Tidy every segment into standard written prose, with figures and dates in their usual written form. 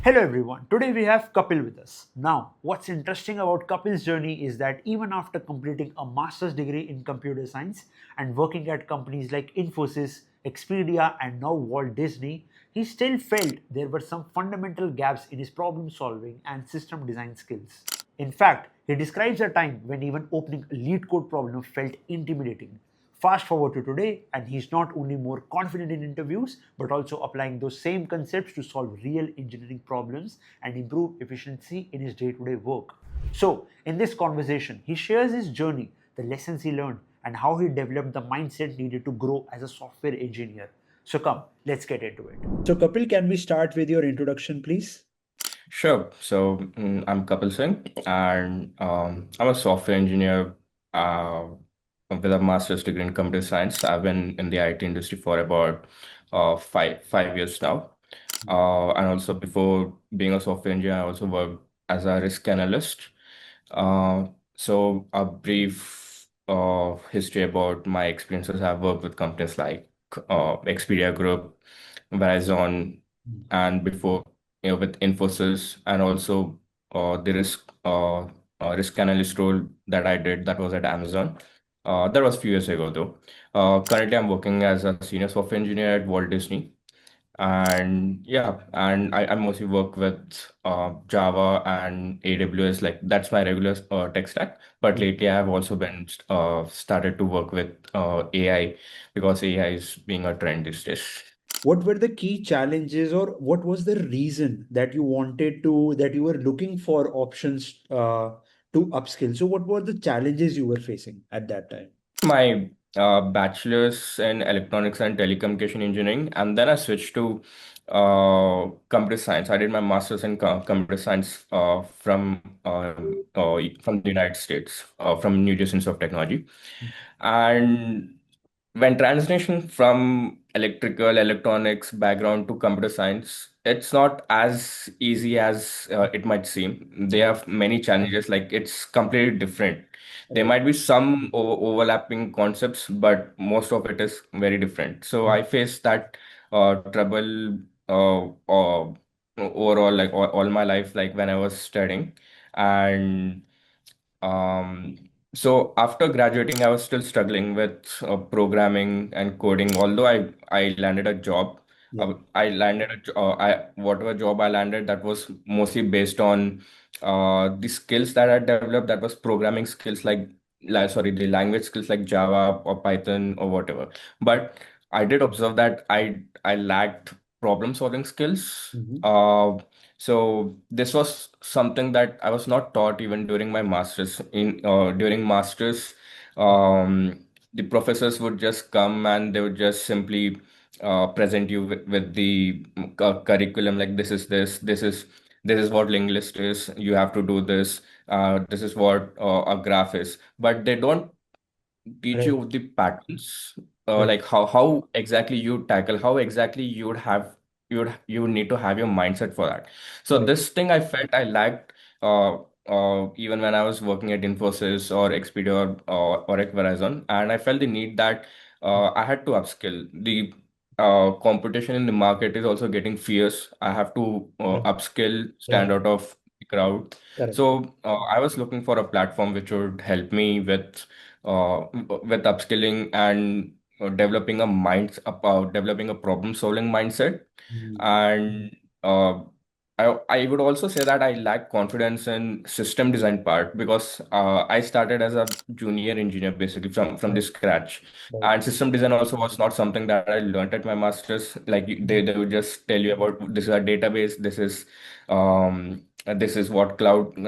Hello everyone, today we have Kapil with us. Now, what's interesting about Kapil's journey is that even after completing a master's degree in computer science and working at companies like Infosys, Expedia, and now Walt Disney, he still felt there were some fundamental gaps in his problem solving and system design skills. In fact, he describes a time when even opening a lead code problem felt intimidating. Fast forward to today, and he's not only more confident in interviews, but also applying those same concepts to solve real engineering problems and improve efficiency in his day to day work. So, in this conversation, he shares his journey, the lessons he learned, and how he developed the mindset needed to grow as a software engineer. So, come, let's get into it. So, Kapil, can we start with your introduction, please? Sure. I'm Kapil Singh, and I'm a software engineer uh, with a master's degree in computer science. I've been in the IT industry for about five years now. And also before being a software engineer, I also worked as a risk analyst. So a brief history about my experiences. I've worked with companies like Expedia Group, Verizon, and before with Infosys, and also the risk analyst role that I did that was at Amazon. That was a few years ago though. Currently, I'm working as a senior software engineer at Walt Disney. And yeah, and I mostly work with Java and AWS. Like that's my regular tech stack. But lately, I have also been started to work with AI because AI is being a trend these days. What were the key challenges, or what was the reason that you wanted to, that you were looking for options to upskill? So, what were the challenges you were facing at that time? My bachelor's in electronics and telecommunication engineering, and then I switched to computer science. I did my master's in computer science from the United States, from New Jersey Institute of Technology. And when transitioning from electrical electronics background to computer science, it's not as easy as it might seem. There are many challenges, like it's completely different. There Right. might be some overlapping concepts, but most of it is very different. So I faced that trouble overall, like all my life, like when I was studying. And um, so after graduating, I was still struggling with programming and coding. Although I landed a job, Yeah. I landed whatever job I landed, that was mostly based on the skills that I developed. That was programming skills, sorry, the language skills like Java or Python or whatever. But I did observe that I lacked problem solving skills. Mhm. So this was something that I was not taught even during my masters. During masters, the professors would just come and they would just simply present you with the curriculum, like this is what linked list is. You have to do this. This is what a graph is. But they don't teach Right. you the patterns, Right. like how exactly you tackle, how exactly you would need to have your mindset for that. So Right. this thing I felt I lacked, uh, even when I was working at Infosys or Expedia or at Verizon, and I felt the need that I had to upskill. The competition in the market is also getting fierce. I have to Right. upskill, Right. stand out of the crowd. Correct. So I was looking for a platform which would help me with upskilling and developing a problem solving mindset. Mhm. And I would also say that I lack confidence in system design part because I started as a junior engineer basically from the Right. scratch. Right. And system design also was not something that I learned at my master's. Like they would just tell you about this is a database, this is what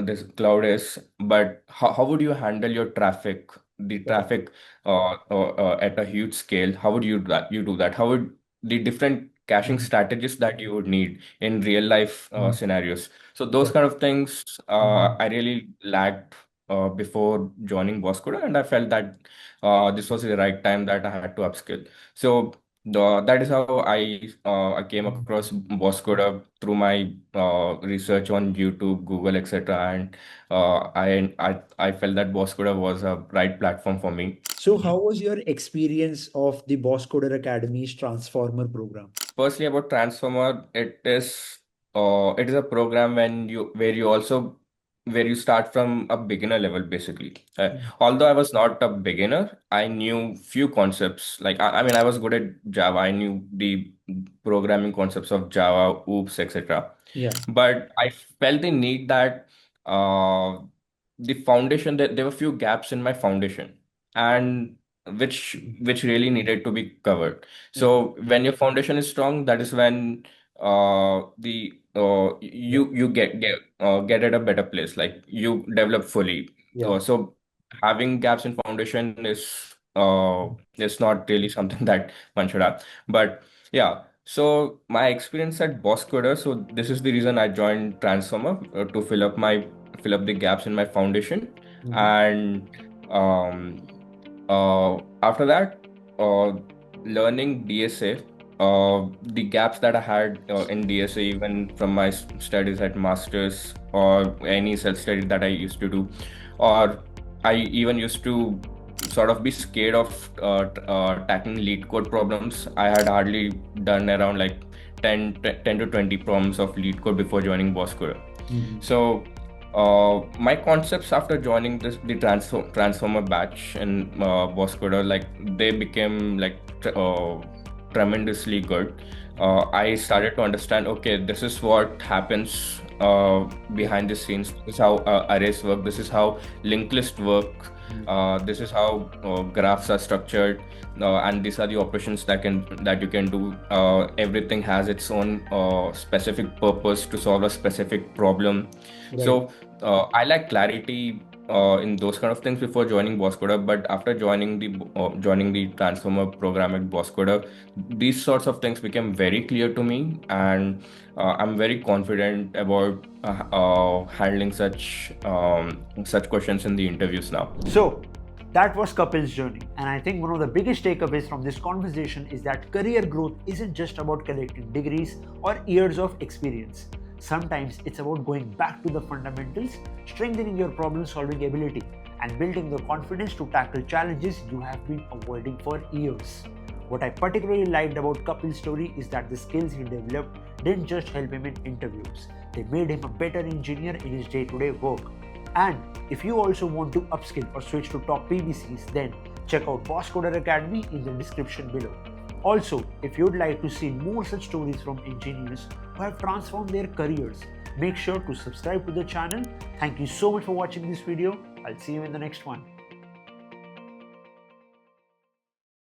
this cloud is. But how would you handle your traffic, the Correct. traffic at a huge scale? How would you do that? How would the different caching Mhm. strategies that you would need in real life Mhm. scenarios? So those Correct. kind of things I really lacked before joining Bosscoder, and I felt that this was the right time that I had to upskill. So that is how I came Mhm. across Bosscoder through my research on YouTube, Google, etc. And I felt that Bosscoder was a right platform for me. So, how was your experience of the Bosscoder Academy's Transformer program? Firstly, about Transformer, it is. it is a program where you start from a beginner level basically. Although I was not a beginner, I knew few concepts. Like I mean, I was good at Java. I knew the programming concepts of Java, OOPS, etc. Yeah. But I felt the need that uh, the foundation that there were few gaps in my foundation, and which really needed to be covered. So when your foundation is strong, that is when the you get at a better place, like you develop fully. Yeah. So having gaps in foundation is not really something that one should have. But yeah, so my experience at Bosscoder, so this is the reason I joined Transformer, to fill up the gaps in my foundation. And um after that, uh, learning DSA, the gaps that I had in DSA, even from my studies at masters or any self study that I used to do, or I even used to sort of be scared of tackling lead code problems. I had hardly done around like 10 to 20 problems of lead code before joining Bosscoder. So my concepts after joining the transformer batch in Bosscoder, like they became like tremendously good. I started to understand, okay, this is what happens behind the scenes. This is how arrays work. This is how linked list work. This is how graphs are structured, and these are the operations that you can do. Everything has its own specific purpose to solve a specific problem. So I like clarity in those kind of things before joining Bosscoder, but after joining the Transformer program at Bosscoder, these sorts of things became very clear to me, and I'm very confident about handling such questions in the interviews now. So, that was Kapil's journey, and I think one of the biggest takeaways from this conversation is that career growth isn't just about collecting degrees or years of experience. Sometimes it's about going back to the fundamentals, strengthening your problem solving ability, and building the confidence to tackle challenges you have been avoiding for years. What I particularly liked about Kapil's story is that the skills he developed didn't just help him in interviews, they made him a better engineer in his day to day work. And if you also want to upskill or switch to top PBCs, then check out Bosscoder Academy in the description below. Also, if you'd like to see more such stories from engineers who have transformed their careers, make sure to subscribe to the channel. Thank you so much for watching this video. I'll see you in the next one.